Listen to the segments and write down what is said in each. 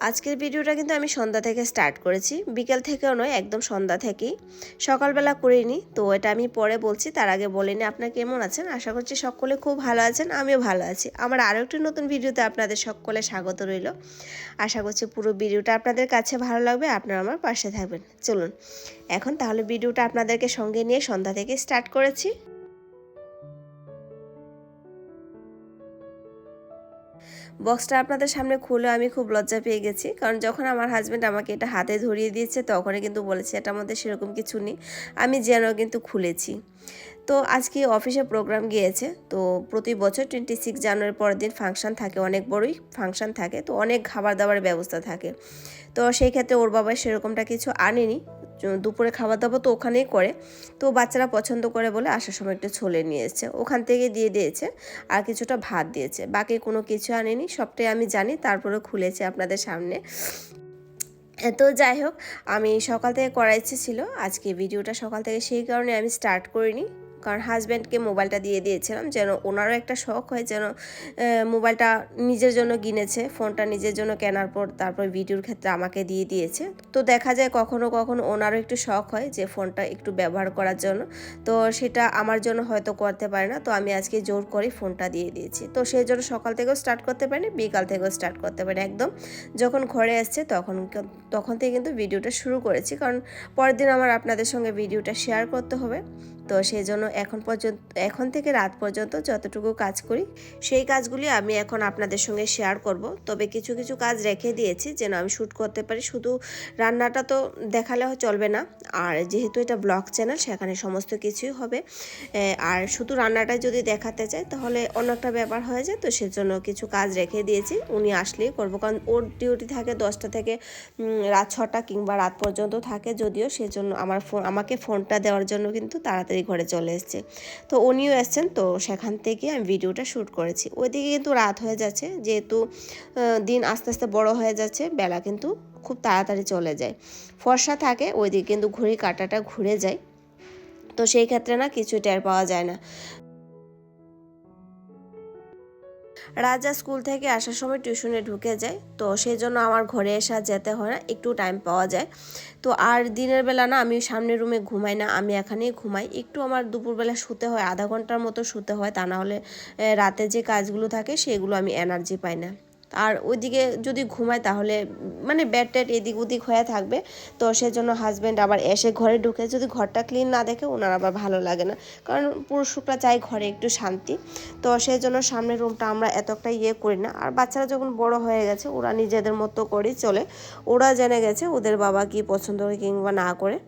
আজকের ভিডিওটা কিন্তু আমি সন্ধ্যা থেকে স্টার্ট করেছি, বিকেল থেকেও নয়, একদম সন্ধ্যা থেকেই। সকালবেলা করিনি, তো এটা আমি পরে বলছি। তার আগে বলিনি আপনারা কেমন আছেন। আশা করছি সকলে খুব ভালো আছেন, আমিও ভালো আছি। আমার আরও একটি নতুন ভিডিওতে আপনাদের সকলে স্বাগত রইল। আশা করছি পুরো ভিডিওটা আপনাদের কাছে ভালো লাগবে, আপনারা আমার পাশে থাকবেন। চলুন এখন তাহলে ভিডিওটা আপনাদেরকে সঙ্গে নিয়ে সন্ধ্যা থেকে স্টার্ট করেছি। বক্সটা আপনাদের সামনে খুলে আমি খুব লজ্জা পেয়ে গেছি, কারণ যখন আমার হাজব্যান্ড আমাকে এটা হাতে ধরিয়ে দিয়েছে তখনই কিন্তু বলেছে এটার মধ্যে সেরকম কিছু নেই, আমি যেন কিন্তু খুলেছি। তো আজকে অফিসে প্রোগ্রাম গিয়েছে। তো প্রতি বছর 26 জানুয়ারির পরের দিন ফাংশন থাকে, অনেক বড়ই ফাংশন থাকে, তো অনেক খাবার দাবারের ব্যবস্থা থাকে। তো সেই ক্ষেত্রে ওর বাবা সেরকমটা কিছু আনেনি, দুপুরে খাওয়া দাওয়া তো ওখানেই করে। তো বাচ্চারা পছন্দ করে বলে আসার সময় একটু ছোলে নিয়ে এসেছে, ওখান থেকে দিয়ে দিয়েছে, আর কিছুটা ভাত দিয়েছে, বাকি কোনো কিছু আনেনি। সবটাই আমি জানি, তারপরে খুলেছে আপনাদের সামনে। তো যাই হোক, আমি সকাল থেকে করার ইচ্ছে ছিল আজকে ভিডিওটা সকাল থেকে, সেই কারণে আমি স্টার্ট করিনি। কারণ হাজব্যান্ডকে মোবাইলটা দিয়ে দিয়েছিলাম, যেন ওনারও একটা শখ হয়, যেন মোবাইলটা নিজের জন্য কিনেছে, ফোনটা নিজের জন্য কেনার পর তারপর ভিডিওর ক্ষেত্রে আমাকে দিয়ে দিয়েছে। তো দেখা যায় কখনো কখনো ওনারও একটু শখ হয় যে ফোনটা একটু ব্যবহার করার জন্য, তো সেটা আমার জন্য হয়তো করতে পারে না। তো আমি আজকে জোর করে ফোনটা দিয়ে দিয়েছি। তো সেই জন্য সকাল থেকেও স্টার্ট করতে পারিনি, বিকাল থেকেও স্টার্ট করতে পারিনি, একদম যখন ঘরে আসছে তখন থেকে কিন্তু ভিডিওটা শুরু করেছি, কারণ পরের দিন আমার আপনাদের সঙ্গে ভিডিওটা শেয়ার করতে হবে। তো সেই জন্য এখন থেকে রাত পর্যন্ত যতটুকু কাজ করি সেই কাজগুলি আমি এখন আপনাদের সঙ্গে শেয়ার করব। তবে কিছু কিছু কাজ রেখে দিয়েছি যেন আমি শ্যুট করতে পারি, শুধু রান্নাটা তো দেখালে চলবে না। আর যেহেতু এটা ব্লগ চ্যানেল, সেখানে সমস্ত কিছুই হবে। আর শুধু রান্নাটা যদি দেখাতে চাই তাহলে অন্য একটা ব্যাপার হয়ে যায়। তো সেজন্য কিছু কাজ রেখে দিয়েছি, উনি আসলেই করবো, কারণ ওর ডিউটি থাকে 10টা থেকে রাত 6টা কিংবা রাত পর্যন্ত থাকে যদিও। সেজন্য আমাকে ফোনটা দেওয়ার জন্য কিন্তু তাড়াতাড়ি ঘরে চলে এসছে। তো উনিও এসছেন, তো সেখান থেকে আমি ভিডিওটা শ্যুট করেছি। ওইদিকে কিন্তু রাত হয়ে যাচ্ছে, যেহেতু দিন আস্তে আস্তে বড় হয়ে যাচ্ছে, বেলা কিন্তু খুব তাড়াতাড়ি চলে যায়। ফর্সা থাকে ওইদিকে কিন্তু ঘড়ি কাঁটাটা ঘুরে যায়, তো সেই ক্ষেত্রে না কিছু টের পাওয়া যায় না। রাজা স্কুল থেকে আসার সময় টিউশনে ঢুকে যায়, তো সেই জন্য আমার ঘরে এসে যেতে হয় না, একটু টাইম পাওয়া যায়। তো আর দিনের বেলা না আমি সামনের রুমে ঘুমাই না, আমি এখানেই ঘুমাই। একটু আমার দুপুরবেলা শুতে হয়, আধা ঘন্টার মতো শুতে হয়, তা না হলে রাতে যে কাজগুলো থাকে সেগুলো আমি এনার্জি পাই না। আর ওইদিকে যদি ঘুমাই তাহলে মানে ব্যাড ট্যাড এদিক ওদিক হয়ে থাকবে। তো সেজন্য হাজব্যান্ড আবার এসে ঘরে ঢুকে যদি ঘরটা ক্লিন না দেখে ওনার আবার ভালো লাগে না, কারণ পুরুষরা চাই ঘরে একটু শান্তি। তো সেই জন্য সামনের রুমটা আমরা এতটা করি না। আর বাচ্চারা যখন বড় হয়ে গেছে ওরা নিজেদের মতো করেই চলে, ওরা জেনে গেছে ওদের বাবা কি পছন্দ করে কিংবা না করে।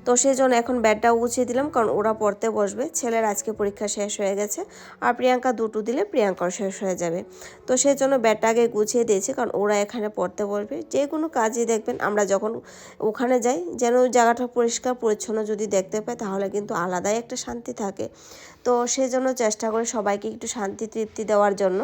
তো সেই জন্য এখন ব্যাডটাও গুছিয়ে দিলাম, কারণ ওরা পড়তে বসবে। ছেলের আজকে পরীক্ষা শেষ হয়ে গেছে, আর প্রিয়াঙ্কা দুটো দিলে প্রিয়াঙ্কাও শেষ হয়ে যাবে। তো সেই জন্য ব্যাডটা আগে গুছিয়ে দিয়েছি, কারণ ওরা এখানে পড়তে বসবে। যে কোনো কাজই দেখবেন আমরা যখন ওখানে যাই, যেন জায়গাটা পরিষ্কার পরিচ্ছন্ন যদি দেখতে পাই তাহলে কিন্তু আলাদাই একটা শান্তি থাকে। তো সেই জন্য চেষ্টা করি সবাইকে একটু শান্তি তৃপ্তি দেওয়ার জন্য।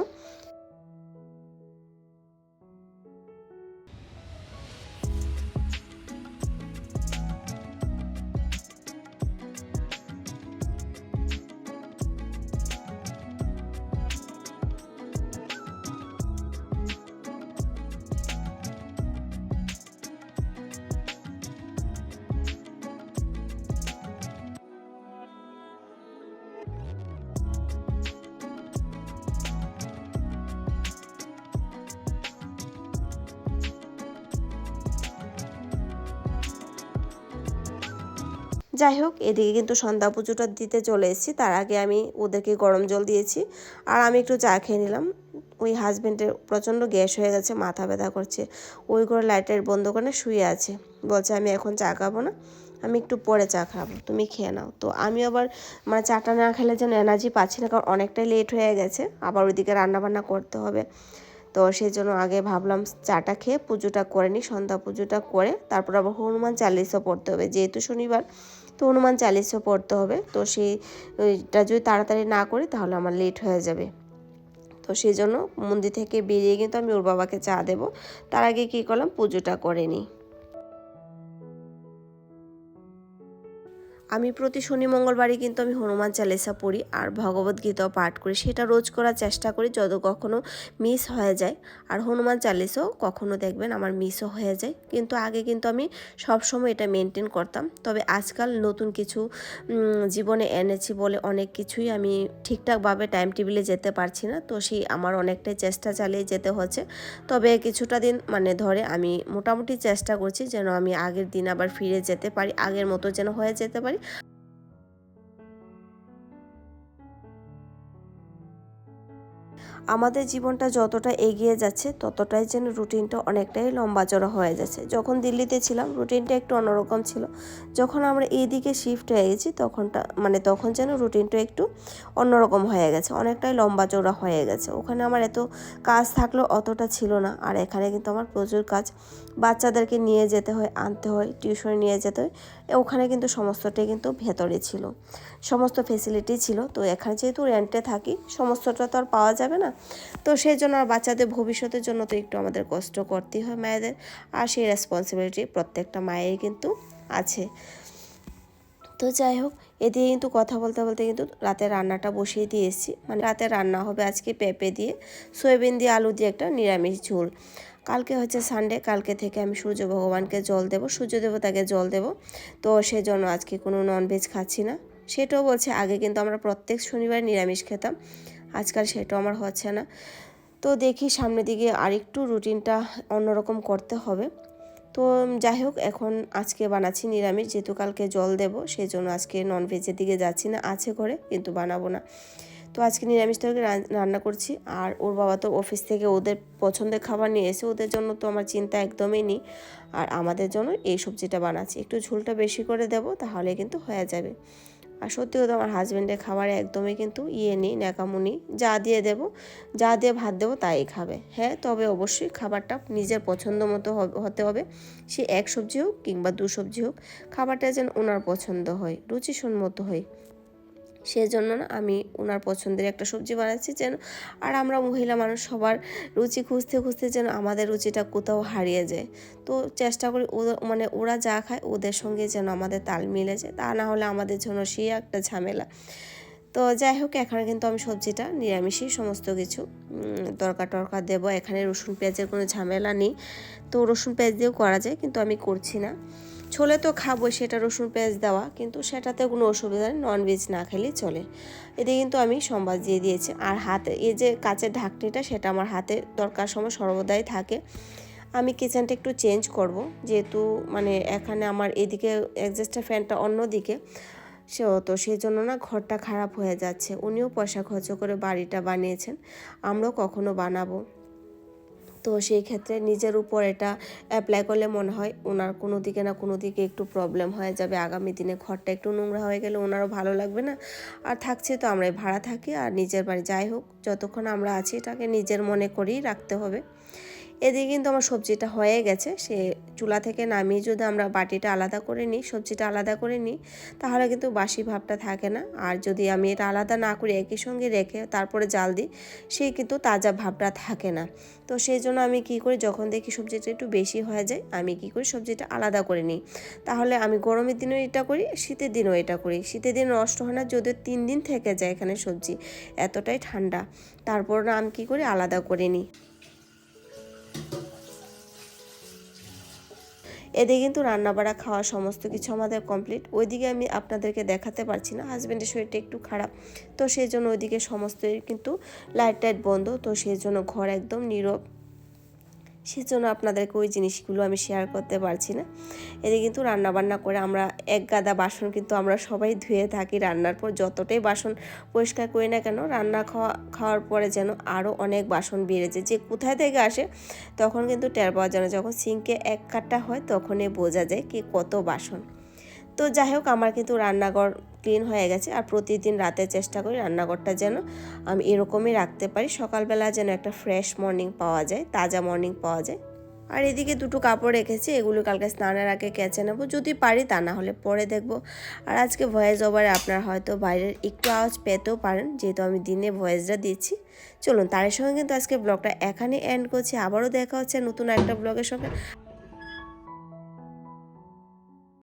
যাই হোক, এদিকে কিন্তু সন্ধ্যা পুজোটা দিতে চলে এসেছি। তার আগে আমি ওদেরকে গরম জল দিয়েছি, আর আমি একটু চা খেয়ে নিলাম। ওই হাজব্যান্ডের প্রচণ্ড গ্যাস হয়ে গেছে, মাথা ব্যথা করছে, ওই করে লাইটার বন্ধ করে শুয়ে আছে, বলছে আমি এখন চা খাবো না, আমি একটু পরে চা খাবো, তুমি খেয়ে নাও। তো আমি আবার মানে চাটা না খেলে যেন এনার্জি পাচ্ছি না, কারণ অনেকটাই লেট হয়ে গেছে, আবার ওইদিকে রান্নাবান্না করতে হবে। তো সেই জন্য আগে ভাবলাম চাটা খেয়ে পুজোটা করে নিই, সন্ধ্যা পুজোটা করে তারপর আবার হনুমান চালিশা পড়তে হবে, যেহেতু শনিবার, তো হনুমান চালিশা পড়তে হবে। তো সেইটা যদি তাড়াতাড়ি না করি তাহলে আমার লেট হয়ে যাবে। তো সেই জন্য মন্দির থেকে বেরিয়ে কিন্তু আমি ওর বাবাকে চা দেবো, তার আগে কী করলাম পুজোটা করে নিই। আমি প্রতি শনি মঙ্গলবারই কিন্তু আমি হনুমান চালিসা পড়ি আর ভগবত গীতাও পাঠ করি, সেটা রোজ করার চেষ্টা করি যত কখনো মিস হয়ে যায়। আর হনুমান চালিসাও কখনো দেখবেন আমার মিসও হয়ে যায়, কিন্তু আগে কিন্তু আমি সবসময় এটা মেনটেন করতাম। তবে আজকাল নতুন কিছু জীবনে এনেছি বলে অনেক কিছুই আমি ঠিকঠাকভাবে টাইম টেবিলে যেতে পারছি না, তো সেই আমার অনেকটাই চেষ্টা চালিয়ে যেতে হচ্ছে। তবে কিছুটা দিন ধরে আমি মোটামুটি চেষ্টা করছি যেন আমি আগের দিন আবার ফিরে যেতে পারি, আগের মতো যেন হয়ে যেতে পারি। আমাদের জীবনটা যতটা এগিয়ে যাচ্ছে ততটাই যেন রুটিনটা অনেকটাই লম্বা চড়া হয়ে যাচ্ছে। যখন দিল্লিতে ছিলাম রুটিনটা একটু অন্যরকম ছিল, যখন আমরা এইদিকে শিফট হয়ে গেছি তখন যেন রুটিনটা একটু অন্যরকম হয়ে গেছে, অনেকটাই লম্বা চড়া হয়ে গেছে। ওখানে আমার এত কাজ থাকলেও অতটা ছিল না, আর এখানে কিন্তু আমার প্রচুর কাজ। বাচ্চাদেরকে নিয়ে যেতে হয়, আনতে হয়, টিউশনে নিয়ে যেতে হয়। ওখানে কিন্তু সমস্তটাই কিন্তু ভেতরে ছিল, সমস্ত ফেসিলিটি ছিল। তো এখানে যেহেতু রেন্টে থাকি সমস্তটা তো আর পাওয়া যাবে না, তো সেই জন্য আর বাচ্চাদের ভবিষ্যতের জন্য তো একটু আমাদের কষ্ট করতেই হয় মায়েদের, আর সেই রেসপন্সিবিলিটি প্রত্যেকটা মায়েরই কিন্তু আছে। তো যাই হোক, এদিকে কিন্তু কথা বলতে বলতে কিন্তু রাতে রান্নাটা বসিয়ে দিয়ে এসেছি। রাতে রান্না হবে আজকে পেঁপে দিয়ে, সয়াবিন দিয়ে, আলু দিয়ে একটা নিরামিষ ঝোল। কালকে হচ্ছে সানডে, কালকে থেকে আমি সূর্য ভগবানকে জল দেবো, সূর্য দেবতাকে জল দেবো। তো সেজন্য আজকে কোনো ননভেজ খাচ্ছি না। সেটাও বলছে, আগে কিন্তু আমরা প্রত্যেক শনিবার নিরামিষ খেতাম, আজকাল সেটাও আমার হচ্ছে না। তো দেখি সামনের দিকে আরেকটু রুটিনটা অন্যরকম করতে হবে। তো যাই হোক, এখন আজকে বানাচ্ছি নিরামিষ, যেহেতু কালকে জল দেবো সেই জন্য আজকে ননভেজের দিকে যাচ্ছি না, আছে করে কিন্তু বানাবো না। তো আজকে নিরামিষ তরকারি রান্না করছি। আর ওর বাবা তো অফিস থেকে ওদের পছন্দের খাবার নিয়ে এসে, ওদের জন্য তো আমার চিন্তা একদমই নেই। আর আমাদের জন্য এই সবজিটা বানাচ্ছি, একটু ঝোলটা বেশি করে দেবো তাহলে কিন্তু হয়ে যাবে। আর সত্যি কথা, আমার হাজব্যান্ডের খাবারে একদমই কিন্তু নেই, ন্যাকামুনি, যা দিয়ে দেবো, যা দিয়ে ভাত দেবো তাই খাবে। হ্যাঁ, তবে অবশ্যই খাবারটা নিজের পছন্দ মতো হতে হবে। সে এক সবজি হোক কিংবা দু সবজি হোক, খাবারটা যেন ওনার পছন্দ হয়, রুচিসম্মত হয়। সেজন্য না আমি ওনার পছন্দের একটা সবজি বানাচ্ছি যেন, আর আমরা মহিলা মানুষ সবার রুচি খুঁজতে খুঁজতে যেন আমাদের রুচিটা কোথাও হারিয়ে যায়। তো চেষ্টা করি ওরা যা খায় ওদের সঙ্গে যেন আমাদের তাল মিলে যায়, তা না হলে আমাদের জন্য সেই একটা ঝামেলা। তো যাই হোক, এখানে কিন্তু আমি সবজিটা নিরামিষই সমস্ত কিছু তরকা দেবো। এখানে রসুন পেঁয়াজের কোনো ঝামেলা নেই, তো রসুন পেঁয়াজ দিয়েও করা যায়, কিন্তু আমি করছি না। ছোলে তো খাবো সেটা রসুন পেঁয়াজ দেওয়া, কিন্তু সেটাতে কোনো অসুবিধা নেই, ননভেজ না খেলেই চলে। এদিকে কিন্তু আমি সম্বাদ দিয়ে দিয়েছি। আর হাতে এই যে কাচের ঢাকনিটা, সেটা আমার হাতে দরকার সময় সর্বদাই থাকে। আমি কিচেনটা একটু চেঞ্জ করব, যেহেতু এখানে আমার এদিকে অ্যাডজাস্টার ফ্যানটা অন্যদিকে, তো সেই জন্য না ঘরটা খারাপ হয়ে যাচ্ছে। উনিও পয়সা খরচ করে বাড়িটা বানিয়েছেন, আমরাও কখনো বানাবো। তো সেই ক্ষেত্রে নিজের উপর এটা অ্যাপ্লাই করলে মনে হয় ওনার কোনো দিকে না কোনো দিকে একটু প্রবলেম হয়ে যাবে। আগামী দিনে ঘরটা একটু নোংরা হয়ে গেলে ওনারও ভালো লাগবে না। আর থাকছে তো আমরাই ভাড়া থাকি, আর নিজের বাড়ি, যাই হোক যতক্ষণ আমরা আছি এটাকে নিজের মনে করেই রাখতে হবে। এদিকে কিন্তু আমার সবজিটা হয়ে গেছে। সে চুলা থেকে নামিয়ে যদি আমরা বাটিটা আলাদা করে নিই, সবজিটা আলাদা করে নিই, তাহলে কিন্তু বাসি ভাবটা থাকে না। আর যদি আমি এটা আলাদা না করি, একই সঙ্গে রেখে তারপরে জাল দিই, সেই কিন্তু তাজা ভাবটা থাকে না। তো সেই জন্য আমি কী করি, যখন দেখি সবজিটা একটু বেশি হয়ে যায় আমি কী করি, সবজিটা আলাদা করে নিই। তাহলে আমি গরমের দিনেও এটা করি, শীতের দিনেও এটা করি। শীতের দিন নষ্ট হয় না, যদিও 3 দিন থেকে যায় এখানে সবজি, এতটাই ঠান্ডা। তারপর না আমি কী করি, আলাদা করে নিই। এদিকে কিন্তু রান্নাবাড়া খাওয়া সমস্ত কিছু আমাদের কমপ্লিট। ওইদিকে আমি আপনাদেরকে দেখাতে পারছি না, হাজব্যান্ডের শরীরটা একটু খারাপ, তো সেই জন্য ওইদিকে সমস্তই কিন্তু লাইট টাইট বন্ধ, তো সেই জন্য ঘর একদম নীরব, সেজন্য আপনাদেরকে ওই জিনিসগুলো আমি শেয়ার করতে পারছি না। এদিকে কিন্তু রান্নাবান্না করে আমরা এক গাদা বাসন কিন্তু আমরা সবাই ধুয়ে থাকি। রান্নার পর যতটাই বাসন পরিষ্কার করি না কেন, খাওয়ার পরে যেন আরও অনেক বাসন বেড়ে যায়, যে কোথায় থেকে আসে তখন কিন্তু টের পাওয়া যায় না। যখন সিঙ্কে এক কাট্টা হয় তখনই বোঝা যায় কি কত বাসন। তো যাই হোক, আমার কিন্তু রান্নাঘর ক্লিন হয়ে গেছে। আর প্রতিদিন রাতে চেষ্টা করি রান্নাঘরটা যেন আমি এরকমই রাখতে পারি, সকালবেলা যেন একটা ফ্রেশ মর্নিং পাওয়া যায়, তাজা মর্নিং পাওয়া যায়। আর এদিকে দুটো কাপড় রেখেছি, এগুলো কালকে স্নানের আগে কেচে নেবো, যদি পারি, তা না হলে পরে দেখবো। আর আজকে ভয়েস ওভারে আপনারা হয়তো বাইরের একটু আওয়াজ পেতেও পারেন, যেহেতু আমি দিনে ভয়েসটা দিচ্ছি। চলুন, তার সঙ্গে কিন্তু আজকে ব্লগটা এখানে এন্ড করছি। আবারও দেখা হচ্ছে নতুন একটা ব্লগের সঙ্গে।